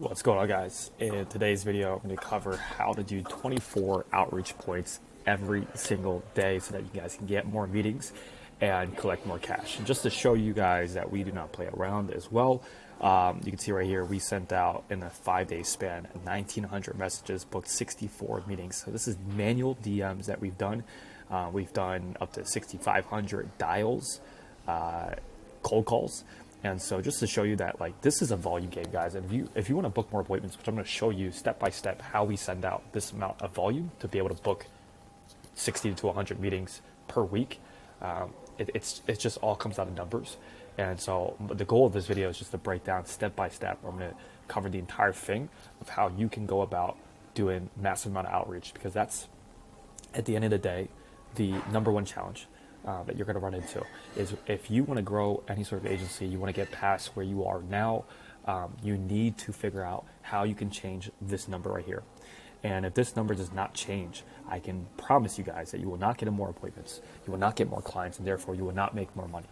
What's going on, guys? In today's video, I'm going to cover how to do 24 outreach points every single day so that you guys can get more meetings and collect more cash. And just to show you guys that we do not play around as well, you can see right here, we sent out in a 5-day span 1,900 messages, booked 64 meetings. So this is manual DMs that we've done. We've done up to 6,500 dials, cold calls. And so just to show you that, like, this is a volume game, guys. And if you want to book more appointments, which I'm going to show you step by step how we send out this amount of volume to be able to book 60 to 100 meetings per week, it just all comes out of numbers. And so the goal of this video is just to break down step by step. I'm going to cover the entire thing of how you can go about doing massive amount of outreach, because that's, at the end of the day, the number one challenge that you're going to run into is if you want to grow any sort of agency, you want to get past where you are now, you need to figure out how you can change this number right here. And if this number does not change, I can promise you guys that you will not get more appointments, you will not get more clients, and therefore you will not make more money.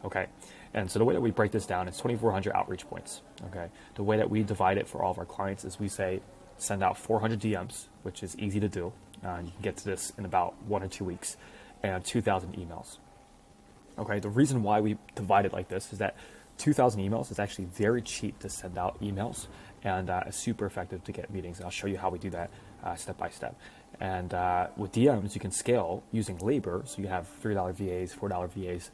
Okay, and so the way that we break this down is 2,400 outreach points. Okay, the way that we divide it for all of our clients is we say send out 400 DMs, which is easy to do. You can get to this in about 1 or 2 weeks, and 2,000 emails. Okay, the reason why we divide it like this is that 2,000 emails is actually very cheap to send out emails, and super effective to get meetings. And I'll show you how we do that step by step. And with DMs, you can scale using labor. So you have $3 VAs, $4 VAs.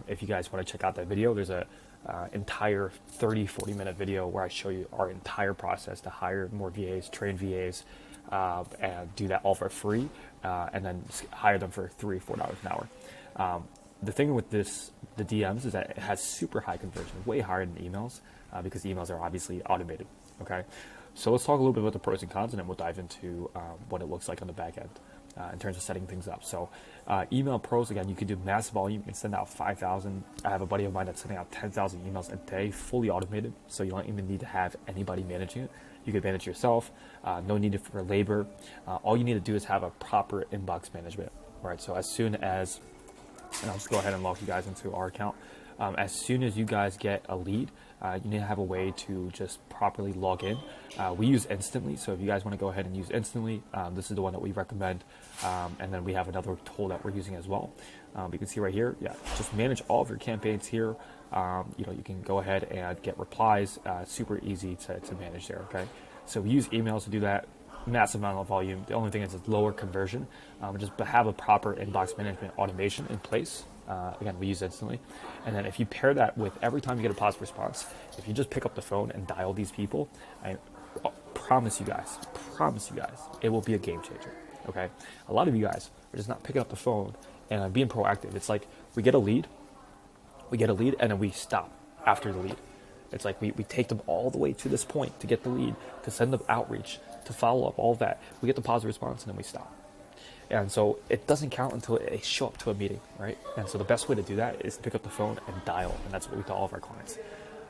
If you guys want to check out that video, there's a entire 30-40 minute video where I show you our entire process to hire more VAs, train VAs, and do that all for free, and then hire them for $3 or $4 an hour. The thing with the DMs is that it has super high conversion, way higher than emails, because emails are obviously automated. Okay, so let's talk a little bit about the pros and cons, and then we'll dive into what it looks like on the back end in terms of setting things up. So email pros, again, you can do massive volume. You can send out 5,000. I have a buddy of mine that's sending out 10,000 emails a day, fully automated, so you don't even need to have anybody managing it. You can manage yourself, no need for labor. All you need to do is have a proper inbox management, right? So as soon as, and I'll just go ahead and log you guys into our account. As soon as you guys get a lead, you need to have a way to just properly log in. We use Instantly, so if you guys want to go ahead and use Instantly, this is the one that we recommend. And then we have another tool that we're using as well. You can see right here, just manage all of your campaigns here. You can go ahead and get replies, super easy to manage there, okay? So we use emails to do that, massive amount of volume. The only thing is it's lower conversion, just have a proper inbox management automation in place. Again, we use Instantly. And then if you pair that with every time you get a positive response, if you just pick up the phone and dial these people, I promise you guys, it will be a game changer, okay? A lot of you guys are just not picking up the phone and being proactive. It's like we get a lead, and then we stop after the lead. It's like we take them all the way to this point to get the lead, to send them outreach, to follow up, all of that. We get the positive response, and then we stop. And so it doesn't count until they show up to a meeting, right? And so the best way to do that is to pick up the phone and dial, and that's what we tell all of our clients.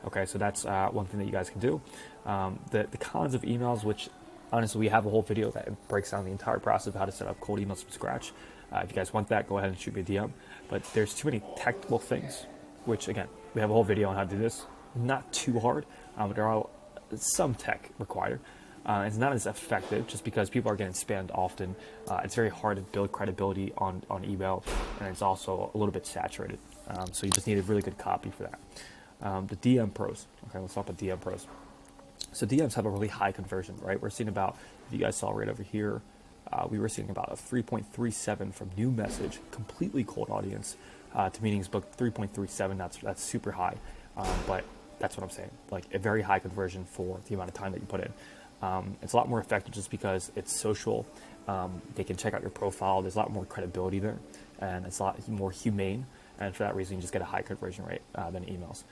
Okay, so that's one thing that you guys can do. The cons of emails, which honestly we have a whole video that breaks down the entire process of how to set up cold emails from scratch. If you guys want that, go ahead and shoot me a DM. But there's too many technical things, which again, we have a whole video on how to do this. Not too hard, but there are some tech required. It's not as effective just because people are getting spammed often. It's very hard to build credibility on email, and it's also a little bit saturated. So you just need a really good copy for that. The DM pros. Okay, let's talk about DM pros. So DMs have a really high conversion, right? We're seeing about, if you guys saw right over here, we were seeing about a 3.37 from new message, completely cold audience, to meetings booked 3.37. That's super high, but that's what I'm saying. Like a very high conversion for the amount of time that you put in. It's a lot more effective just because it's social. They can check out your profile. There's a lot more credibility there, and it's a lot more humane. And for that reason, you just get a high conversion rate than emails.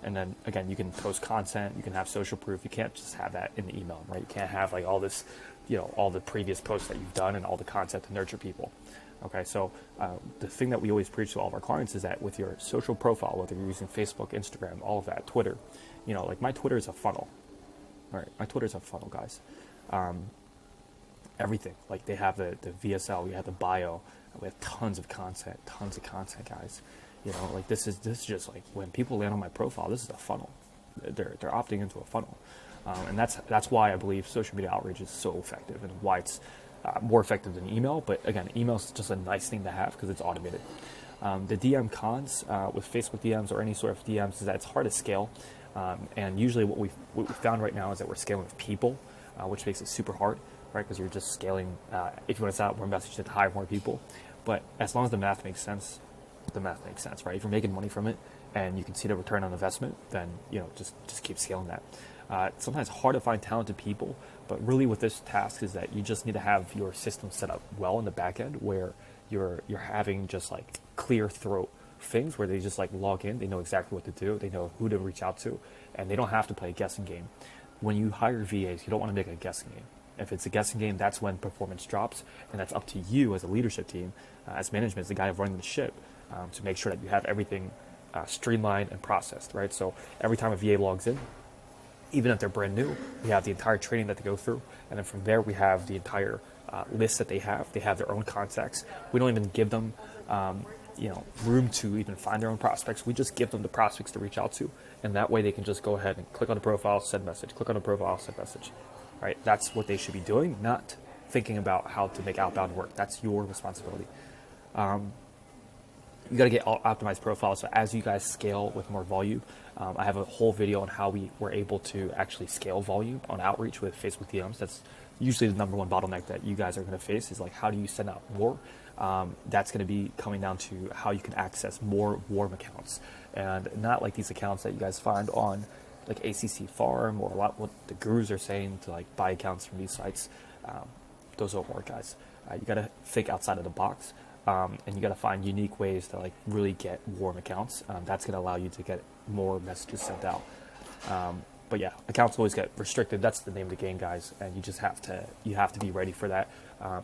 And then again, you can post content. You can have social proof. You can't just have that in the email, right? You can't have like all this, all the previous posts that you've done and all the content to nurture people. Okay, so the thing that we always preach to all of our clients is that with your social profile, whether you're using Facebook, Instagram, all of that, Twitter, like my Twitter is a funnel. All right, my Twitter is a funnel, guys. Everything, like they have the VSL, we have the bio, we have tons of content, guys. Like this is just like when people land on my profile, this is a funnel. they're opting into a funnel, and that's why I believe social media outreach is so effective and why it's more effective than email. But again, email is just a nice thing to have because it's automated. The DM cons with Facebook DMs or any sort of DMs is that it's hard to scale, and usually what we found right now is that we're scaling with people, which makes it super hard, right? Because you're just scaling. If you want to send out more messages to hire more people, but as long as the math makes sense, right? If you're making money from it and you can see the return on investment, then just keep scaling that. Sometimes it's hard to find talented people, but really what this task is that you just need to have your system set up well in the back end where you're having just like clear throat things where they just like log in, they know exactly what to do, they know who to reach out to, and they don't have to play a guessing game. When you hire VAs, you don't want to make a guessing game. If it's a guessing game, that's when performance drops, and that's up to you as a leadership team, as management, as the guy running the ship, to make sure that you have everything streamlined and processed, right? So every time a VA logs in, even if they're brand new, we have the entire training that they go through, and then from there we have the entire list that they have. They have their own contacts. We don't even give them, room to even find their own prospects. We just give them the prospects to reach out to, and that way they can just go ahead and click on the profile, send message, click on the profile, send message, right? That's what they should be doing, not thinking about how to make outbound work. That's your responsibility. You got to get optimized profiles. So as you guys scale with more volume, I have a whole video on how we were able to actually scale volume on outreach with Facebook DMs. That's usually the number one bottleneck that you guys are going to face is like, how do you send out more? That's going to be coming down to how you can access more warm accounts, and not like these accounts that you guys find on like ACC Farm or a lot what the gurus are saying to like buy accounts from these sites. Those don't work, guys. You got to think outside of the box. And you got to find unique ways to like really get warm accounts. That's going to allow you to get more messages sent out. But yeah, accounts always get restricted. That's the name of the game, guys. And you just have to be ready for that.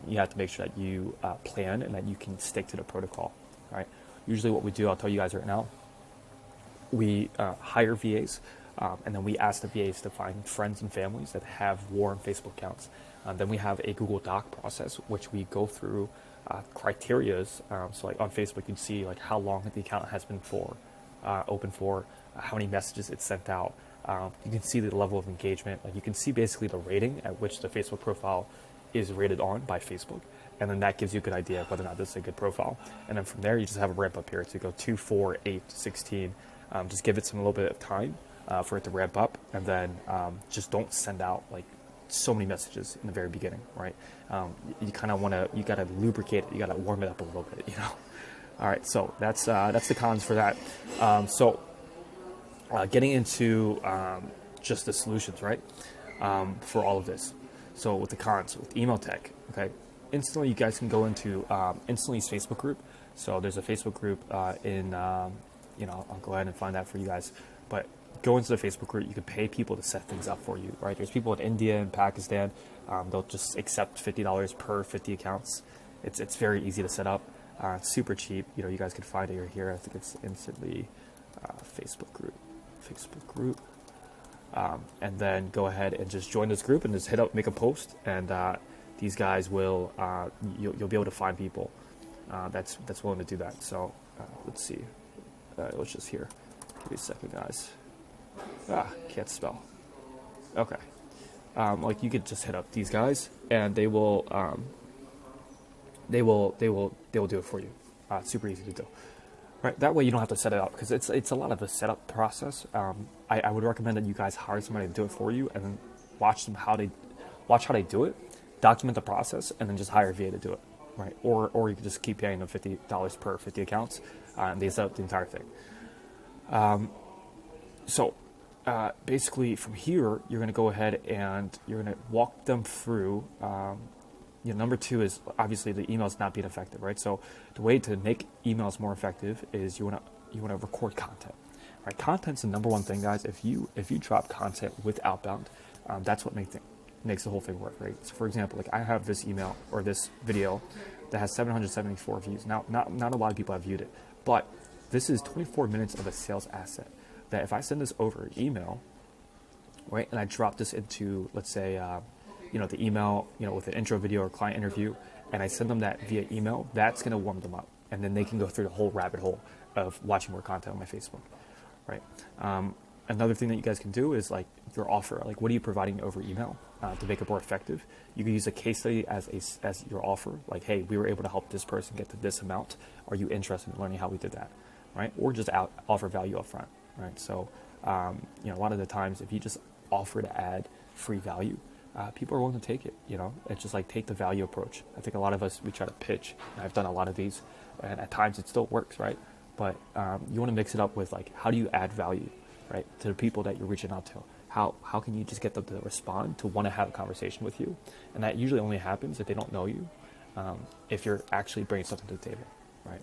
You have to make sure that you plan and that you can stick to the protocol. All right. Usually, what we do, I'll tell you guys right now, we hire VAs, and then we ask the VAs to find friends and families that have warm Facebook accounts. Then we have a Google Doc process, which we go through. Criterias, so like on Facebook you'd see like how long the account has been open for, how many messages it's sent out. You can see the level of engagement, like you can see basically the rating at which the Facebook profile is rated on by Facebook, and then that gives you a good idea of whether or not this is a good profile. And then from there you just have a ramp up here to go 2, 4, 8, 16. Just give it a little bit of time for it to ramp up, and then just don't send out like so many messages in the very beginning, right? You kind of want to, you got to lubricate it, you got to warm it up a little bit, All right, so that's the cons for that. Getting into just the solutions, right? For all of this. So with the cons, with email tech, okay, instantly you guys can go into Instantly's Facebook group. So there's a Facebook group I'll go ahead and find that for you guys, but go into the Facebook group. You can pay people to set things up for you, right? There's people in India and Pakistan. They'll just accept $50 per 50 accounts. It's very easy to set up. It's super cheap. You guys can find it here. I think it's Instantly Facebook group. And then go ahead and just join this group and just make a post, and these guys will you'll be able to find people that's willing to do that. So let's see. Let's just here. Give me a second, guys. Can't spell. Okay. Like you could just hit up these guys, and they will do it for you. It's super easy to do. Right. That way you don't have to set it up, because it's a lot of a setup process. I would recommend that you guys hire somebody to do it for you, and then watch how they do it, document the process, and then just hire a VA to do it. Right. Or you could just keep paying them $50 per 50 accounts, and they set up the entire thing. So basically from here, you're going to go ahead and you're going to walk them through. Number 2 is obviously the emails not being effective, right? So the way to make emails more effective is you want to record content, right? Content's the number one thing, guys. If you drop content with outbound, that's what makes the whole thing work, right? So for example, like I have this email or this video that has 774 views. Now, not a lot of people have viewed it, but this is 24 minutes of a sales asset. That if I send this over email, right, and I drop this into, let's say, the email, with an intro video or client interview, and I send them that via email, that's going to warm them up, and then they can go through the whole rabbit hole of watching more content on my Facebook, right? Another thing that you guys can do is like your offer. Like, what are you providing over email to make it more effective? You can use a case study as your offer. Like, hey, we were able to help this person get to this amount. Are you interested in learning how we did that, right? Or just offer value up front, right? So, you know, a lot of the times if you just offer to add free value, people are willing to take it. You know, it's just like take the value approach. I think a lot of us, we try to pitch. And I've done a lot of these, and at times it still works, right? But you want to mix it up with like, how do you add value, right, to the people that you're reaching out to? How can you just get them to respond, to want to have a conversation with you? And that usually only happens if they don't know you, if you're actually bringing something to the table, right?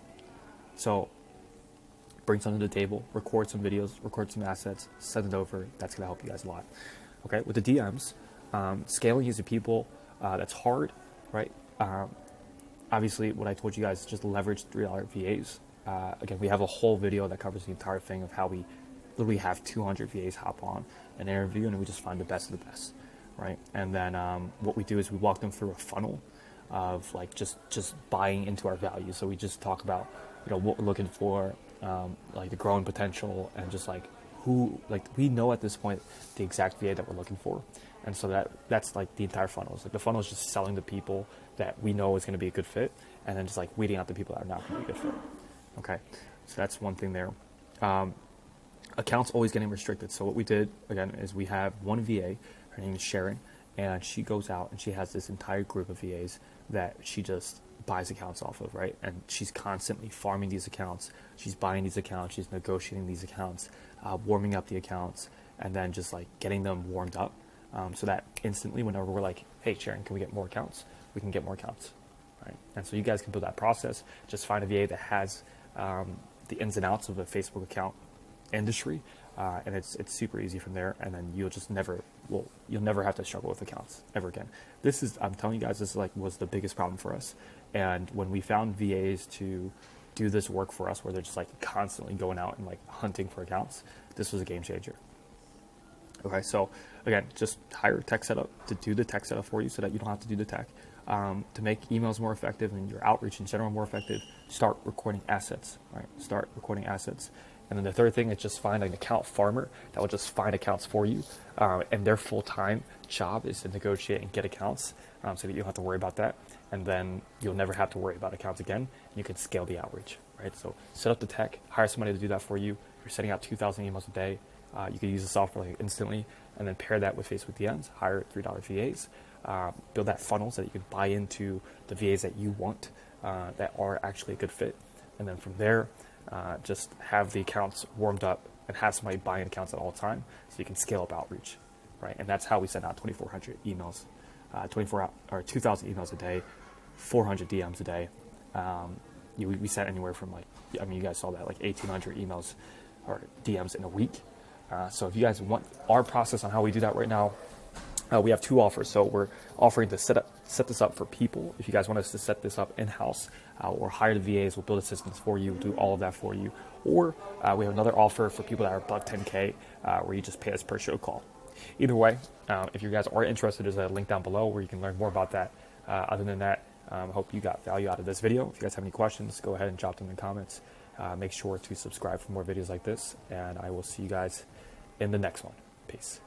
So bring something to the table, record some videos, record some assets, send it over. That's going to help you guys a lot. Okay, with the DMs, scaling using people, that's hard, right? Obviously, what I told you guys is just leverage $3 VAs. Again, we have a whole video that covers the entire thing of how we literally have 200 VAs hop on an interview, and we just find the best of the best, right? And then what we do is we walk them through a funnel of like just buying into our value. So we just talk about, you know, what we're looking for, like the growing potential, and just like who, like we know at this point the exact VA that we're looking for. And so that's like the entire funnel. It's like the funnel is just selling the people that we know is going to be a good fit, and then just like weeding out the people that are not going to be a good fit. Okay, so that's one thing there. Accounts always getting restricted. So what we did, again, is we have one VA, her name is Sharon, and she goes out and she has this entire group of VAs that she just buys accounts off of, right? And she's constantly farming these accounts. She's buying these accounts. She's negotiating these accounts, warming up the accounts, and then just like getting them warmed up, so that instantly whenever we're like, hey, Sharon, can we get more accounts? We can get more accounts, right? And so you guys can build that process. Just find a VA that has the ins and outs of a Facebook account industry, and it's super easy from there, and then you'll never have to struggle with accounts ever again. This is, I'm telling you guys, this is like was the biggest problem for us. And when we found VAs to do this work for us, where they're just like constantly going out and like hunting for accounts, this was a game changer. Okay, so again, just hire a tech setup to do the tech setup for you so that you don't have to do the tech. To make emails more effective and your outreach in general more effective, start recording assets, right? Start recording assets. And then the third thing is just find an account farmer that will just find accounts for you. And their full-time job is to negotiate and get accounts, so that you don't have to worry about that. And then you'll never have to worry about accounts again. And you can scale the outreach, right? So set up the tech, hire somebody to do that for you. You're sending out 2,000 emails a day. You can use the software like instantly, and then pair that with Facebook DMs, hire $3 VAs, build that funnel so that you can buy into the VAs that you want, that are actually a good fit. And then from there, just have the accounts warmed up and have somebody buying accounts at all time so you can scale up outreach, right? And that's how we send out 2,400 emails, 2,000 emails a day, 400 DMs a day. We sent anywhere from like, I mean, you guys saw that, like 1,800 emails or DMs in a week. So if you guys want our process on how we do that right now, we have two offers. So we're offering to set this up for people. If you guys want us to set this up in-house, or hire the VAs, we'll build assistants for you, do all of that for you. Or we have another offer for people that are above 10K, where you just pay us per show call. Either way, if you guys are interested, there's a link down below where you can learn more about that. Other than that, I hope you got value out of this video. If you guys have any questions, go ahead and drop them in the comments. Make sure to subscribe for more videos like this, and I will see you guys in the next one. Peace.